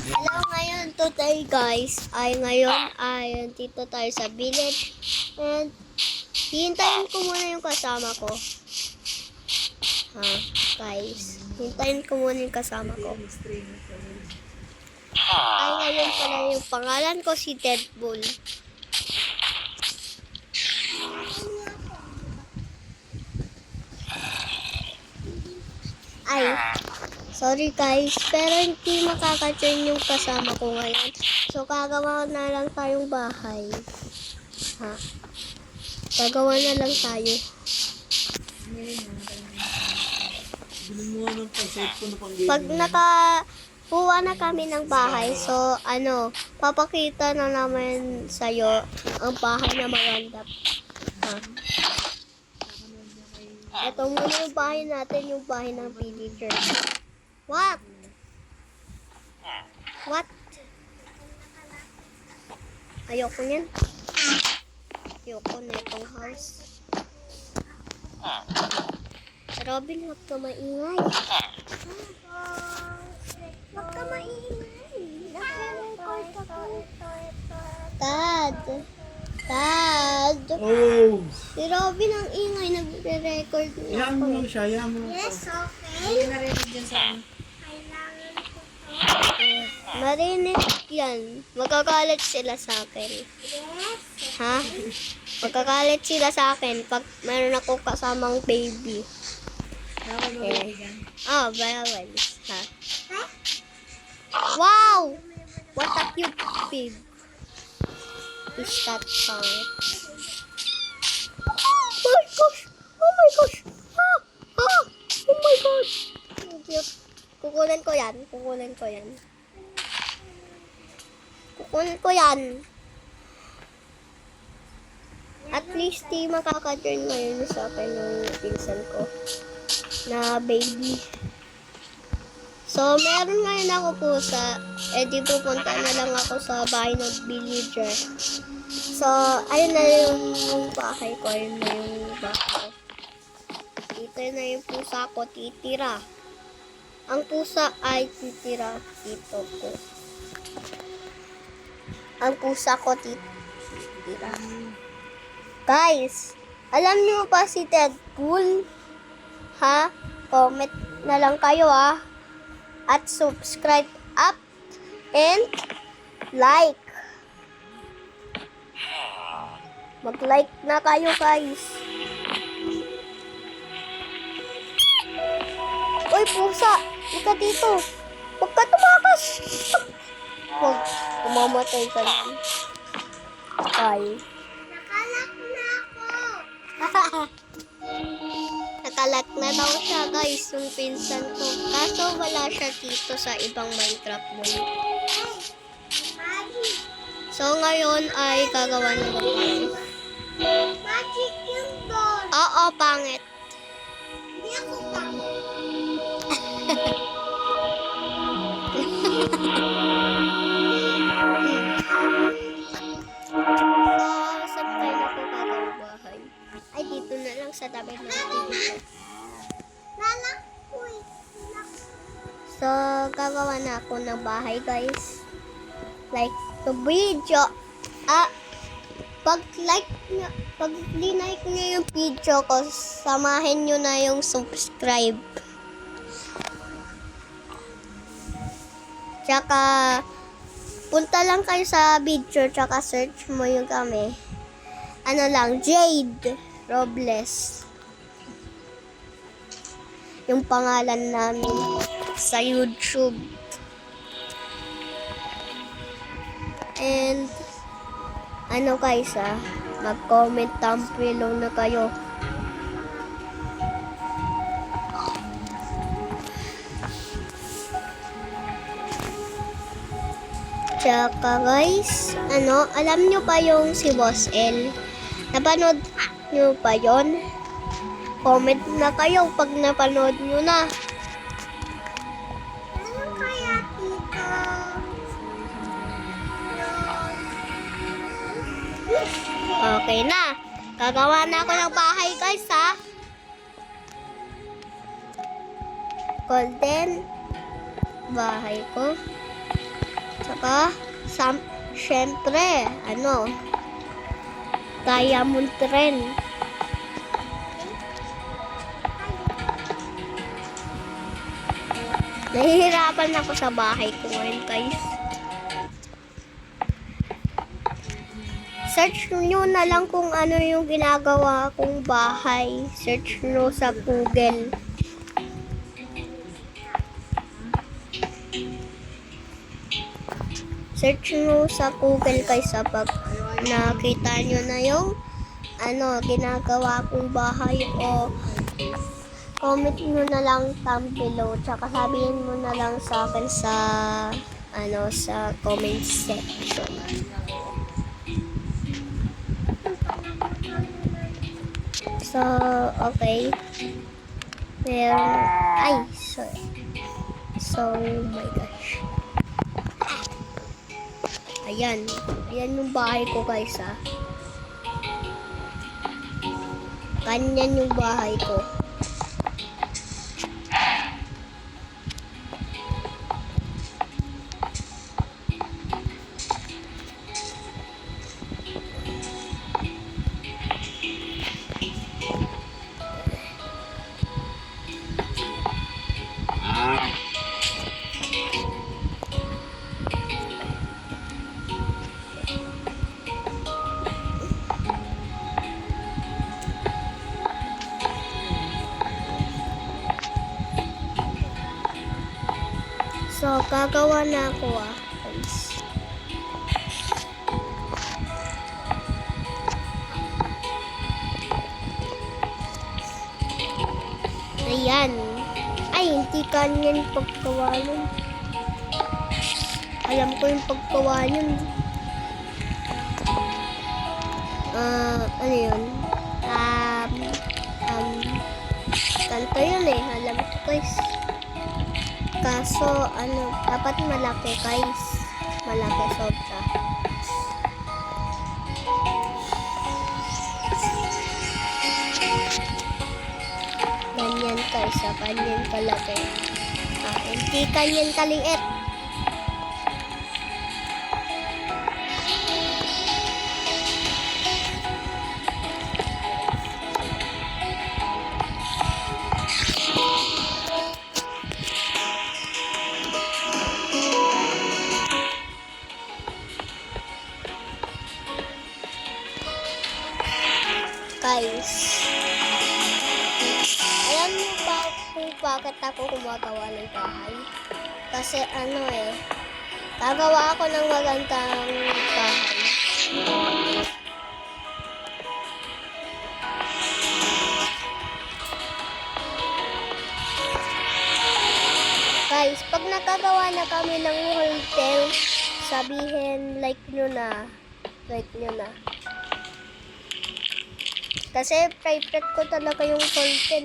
Hello, ngayon today guys ngayon ay dito tayo sa village and hintayin ko muna yung kasama ko. Guys, hintayin ko muna yung kasama ko. Ngayon pala yung pangalan ko si Deadpool. Sorry guys, pero hindi makaka-join yung kasama ko ngayon. So, gagawa na lang tayong bahay. Gagawa na lang tayo. Pag nakakuha na kami ng bahay, so, papakita na naman sa'yo ang bahay na maganda. Ito muna yung bahay natin, yung bahay ng villager. What? Ayoko niyan. Ayoko na itong house. Robin, huwag ka maingay. Huwag ka maingay. Dad. Oh. Si Robin ang ingay, nagre-record niya. Iyan mo lang siya, iyan mo lang. Yes, okay. Hindi narinig dyan sa akin. Marinig yan. Magkakalit sila sa akin. Magkakalit sila sa akin pag meron ako kasamang baby. Bawal ba dyan? Bawal. Wow! What a cute pig. Is that song? Oh my gosh! Oh my gosh! Kukunin ko yan. At least di makaka-turn ngayon sa akin ng pinsan ko na baby. So, meron ngayon ako pusa. Di pupunta na lang ako sa bahay ng villager. So, ayun na yung bahay ko. Ayun na yung bahay. Dito na yung pusa ko titira. Ang pusa ay titira dito ko. Ang pusa ko titira. Guys, alam niyo ba si Deadpool? Comment na lang kayo at subscribe up and like. Mag-like na kayo guys. Uy, pusa! Ika dito! Huwag ka tumakas! Huwag, umamatay ka lang. Bye. Nakalak na ako! Nakalak na daw siya guys, yung pinsan ko. Kaso wala siya dito sa ibang Minecraft world. So ngayon ay gagawa na lang tayo. Magic yung doll. Oo, pangit. Hindi ako pangit. Saan tayo na po gagawang bahay? Ay, dito na lang sa tabi ng TV. So, gagawa na ako ng bahay, guys. Like the video. Pag linike nyo yung video ko, samahin nyo na yung subscribe. Tsaka, punta lang kayo sa video, tsaka search mo yung kami. Jade Robles. Yung pangalan namin sa YouTube. And, guys, mag-comment down below na kayo. Tsaka guys, alam nyo pa yung si Boss L? Napanood nyo pa yon? Comment na kayo pag napanood nyo na. Ano kaya dito? Okay na. Gagawa na ako ng bahay guys Golden bahay ko. Syempre, diamond rin. Nahihirapan ako sa bahay ko ngayon, guys. Search nyo na lang kung ano yung ginagawa kong bahay. Search nyo sa Google. Search nyo sa Google guys, pag nakita nyo na yung ginagawa kong bahay, o comment nyo na lang down below, tsaka sabihin mo na lang sa akin sa comment section. So, okay. Sorry. So, oh my gosh. Ayan yung bahay ko guys, Ganyan yung bahay ko. So, gagawa na ako guys. Ayan. Hindi kanyan paggawa nun. Alam ko yung paggawa nun. Ano yun? Ganito yun alam ko guys. Kaso, dapat malaki guys. Malaki sobra. Ganyan guys, ganyan kalaki. Hindi ganyan kaliit. Guys, alam niyo ba kung bakit ako gumagawa ng bahay? Kasi gagawa ako ng magandang bahay. Guys, pag nakagawa na kami ng hotel, sabihin like nyo na. Kasi favorite ko talaga yung hotel.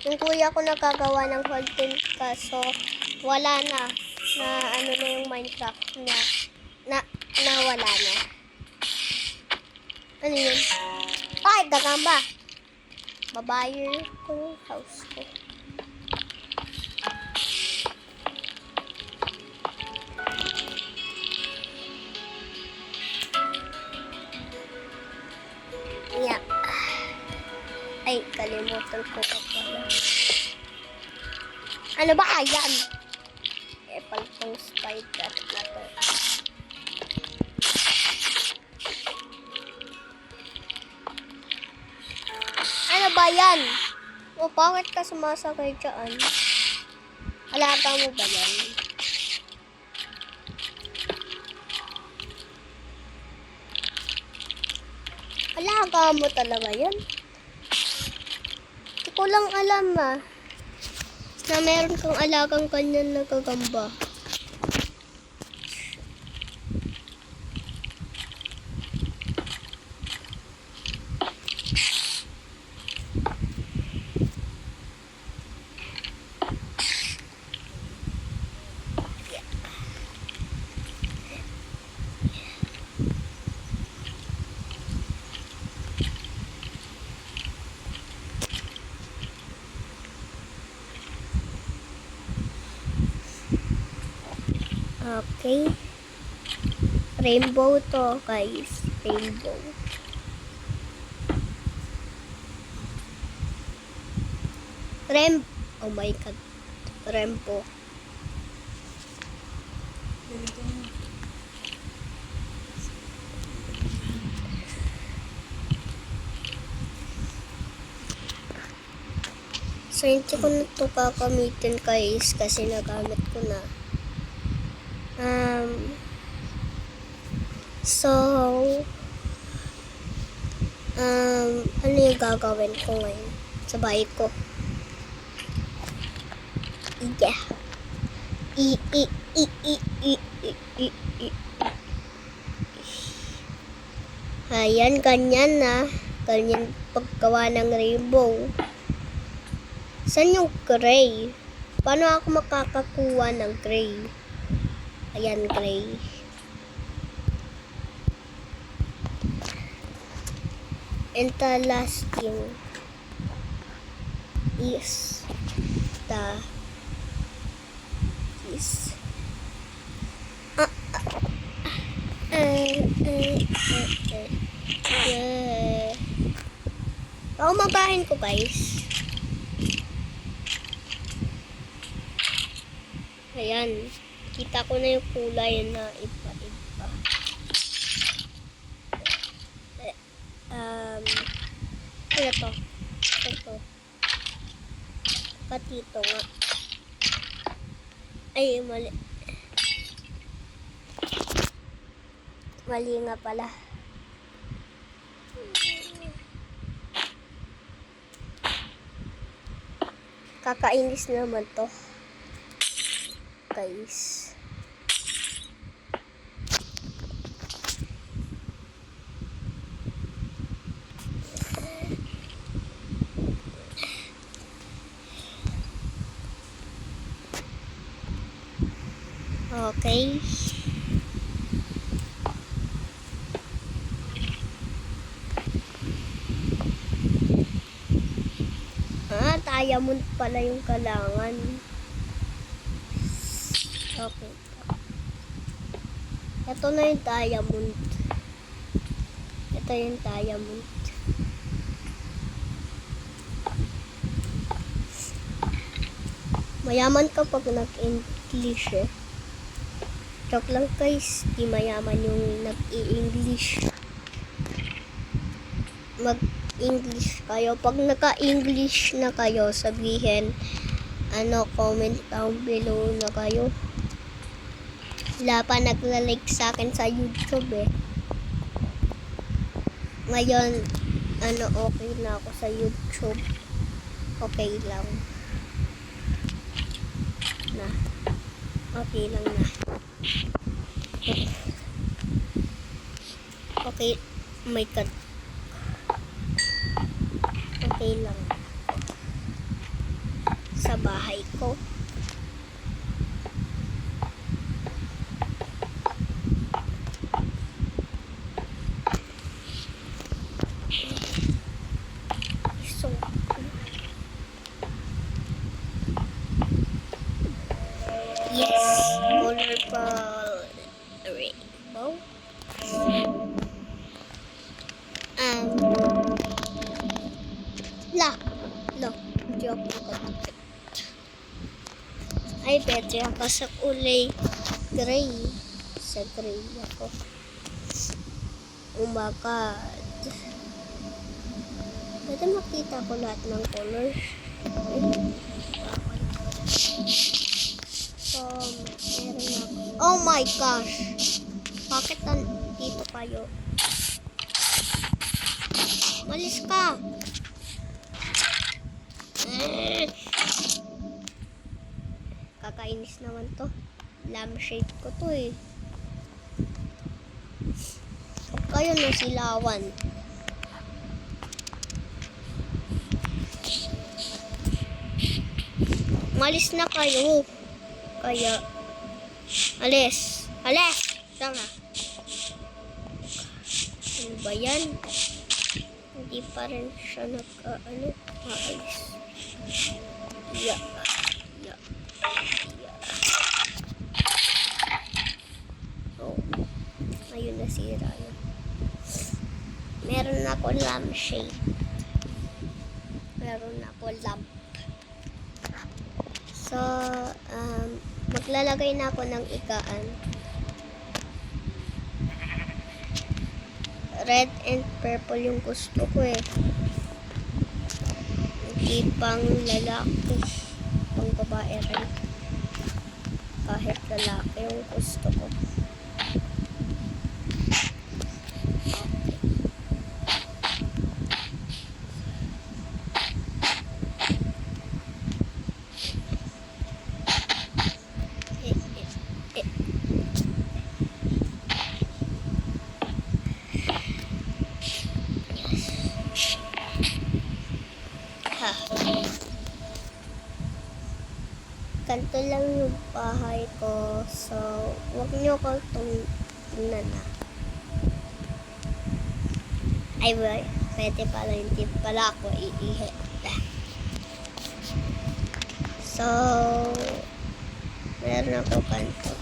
Yung kuya ko nakagawa ng hotel, kaso wala na yung Minecraft na wala na. Ano yun? Ay, gagamba! Babayar ko yung house ko. Yeah. Ay, kalimutan ko pa pala. Ano ba yan? Tong spider na to. Ano ba yan? Bakit ka sumasakay dyan? Alaga mo ba yan? Alaga mo talaga yan? Hindi ko lang alam na meron kang alagang kanyan na gagamba. Okay. Rainbow to, guys. Rainbow. Oh my god. Rainbow. Ganito mo. So, hindi ko na ito kakamitin, guys, kasi nagamit ko na. Ano yung gagawin ko ngayon sa bahay ko? Yeah. Ayan, ganyan na. Ganyan paggawa ng rainbow. Saan yung gray? Paano ako makakakuha ng gray? Ayan, gray. And the last thing is Paumabahin ko, guys. Ayan. Kita ko na yung kulay na iba-iba. Ano to? Ito. Patito nga. Ay, mali. Mali nga pala. Kakainis naman to. Guys. Okay. Diamond pala yung kailangan. Okay. Ito na yung diamond. Ito yung diamond. Mayaman ka pag nag-English eh. Joke lang guys, di mayaman yung nag-i-English. Mag-English kayo. Pag naka-English na kayo, sabihin, comment down below na kayo. Wala pa nagla-like sa akin sa YouTube eh. Ngayon, okay na ako sa YouTube. Okay lang. Okay lang na. Okay. Oh my god. Okay lang. Sa bahay ko. So, yes, colorful rainbow. Joke ako. Ay, better ako sa kulay gray. Sa gray ako. Oh my god. Pwede makita ko lahat ng color. So, meron ako. Oh my gosh! Bakit nandito kayo? Malis ka! Kakainis naman to. Lampshade ko to eh. Kayo na silawan. Malis na kayo. Kaya, alis. Alis! Tama. Ano ba yan? Hindi pa rin siya maalis. Yeah. Oh. Ayun, nasira yun. Meron ako lampshade. Meron ako lamp. So, maglalagay na ako ng ikaan. Red and purple yung gusto ko eh. Hindi pang lalaki. Pang babae rin. Kahit lalaki yung gusto ko. Ganito lang yung bahay ko. So, huwag nyo ko tingnan na. Ay, pwede pala, hindi pala ako iihi. So, meron ako kanto.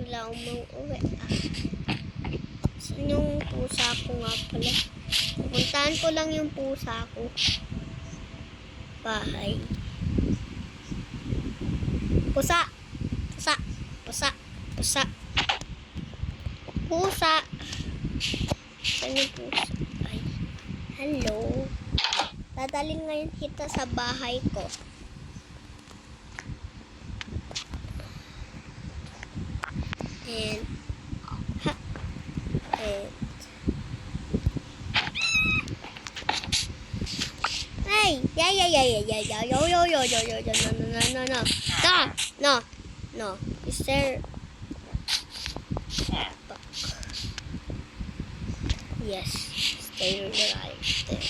Wala akong mang-uwi. Saan yung pusa ko nga pala? Pupuntahan ko lang yung pusa ko. Bahay. Pusa! Pusa! Pusa! Pusa! Pusa! Saan yung pusa? Ay. Hello. Dadalhin ngayon kita sa bahay ko. And hey, yeah, yo, no, is there, yes, stay right there.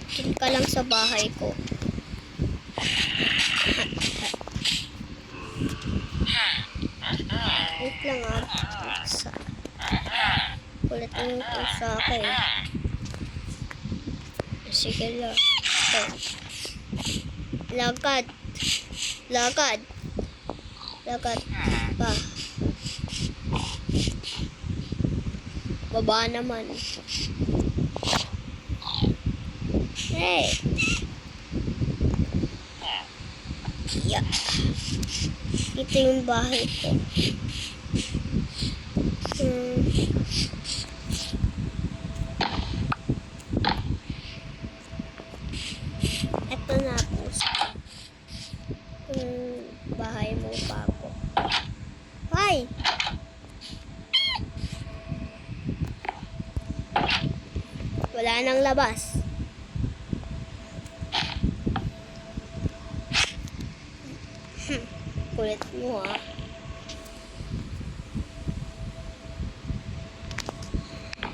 Chill ka lang sa bahay ko. Wait lang pusa. Kulit yung pusa ko eh. Sige lang. Ito. Lagad. Lagad. Lagad pa. Baba naman. Hey. Yeah. Ito yung bahay ko. Ito na po. Bahay mo pa ako. Hi! Wala nang labas. Kulit mo ah.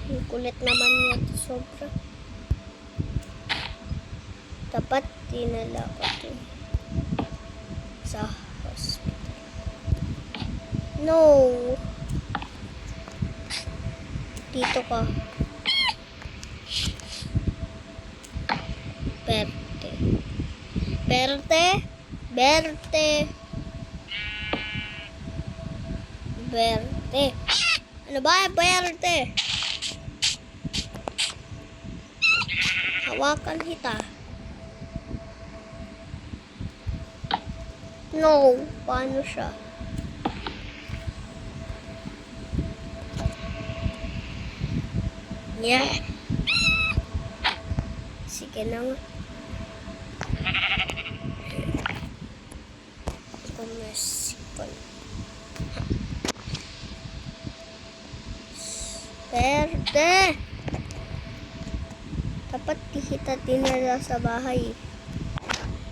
Yung kulit naman niya sobra. Dapat dinala ko ito sa hospital. No! Dito ka. Berte. Berte? Berte. Berte. Ano ba? Berte. Hawakan kita. No. Paano siya? Yeah. Sige na nga. Kumasikon. Berte! Dapat kita dinala sa bahay.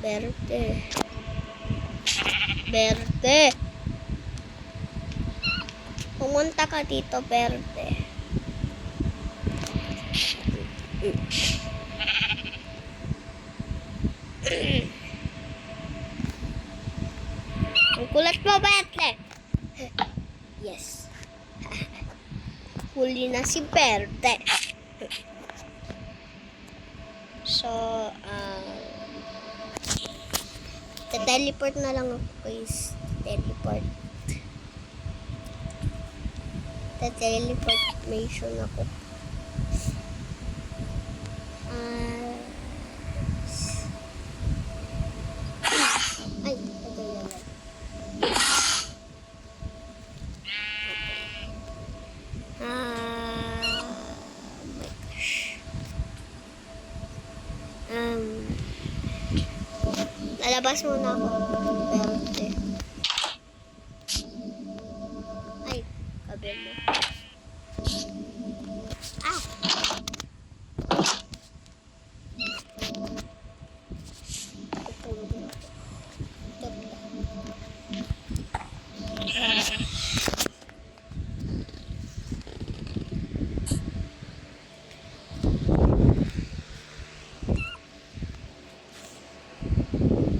Berte. Berte. Pumunta ka dito, Berte. Push mo, Betle! Yes. Huli na si Berte. So, teleport na lang ako, guys. Teleport. Teleportation ako. Ay, ito na lang. Oh my gosh. Lalabas muna ako. Berte. Ay, kabel mo. Ah!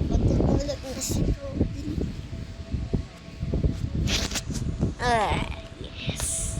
Matutulog na si Robin. Yes.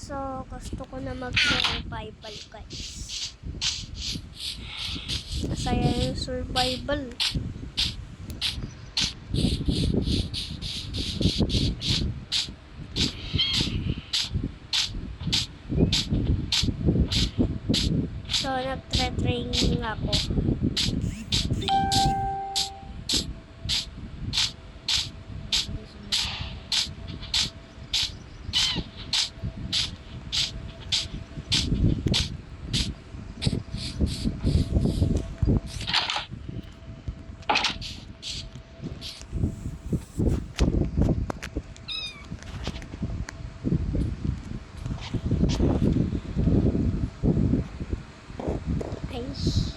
So, gusto ko na mag-survival, guys. Masaya yung survival. So, nagtre-training ako. Guys.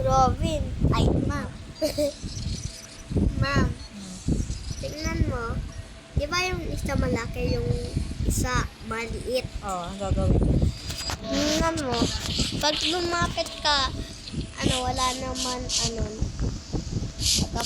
Robin. Ay, ma'am. Ma'am, tingnan mo. Di ba yung isa malaki, yung isa maliit? Oo, ang gagawin. Tingnan mo. Pag lumapit ka, wala naman,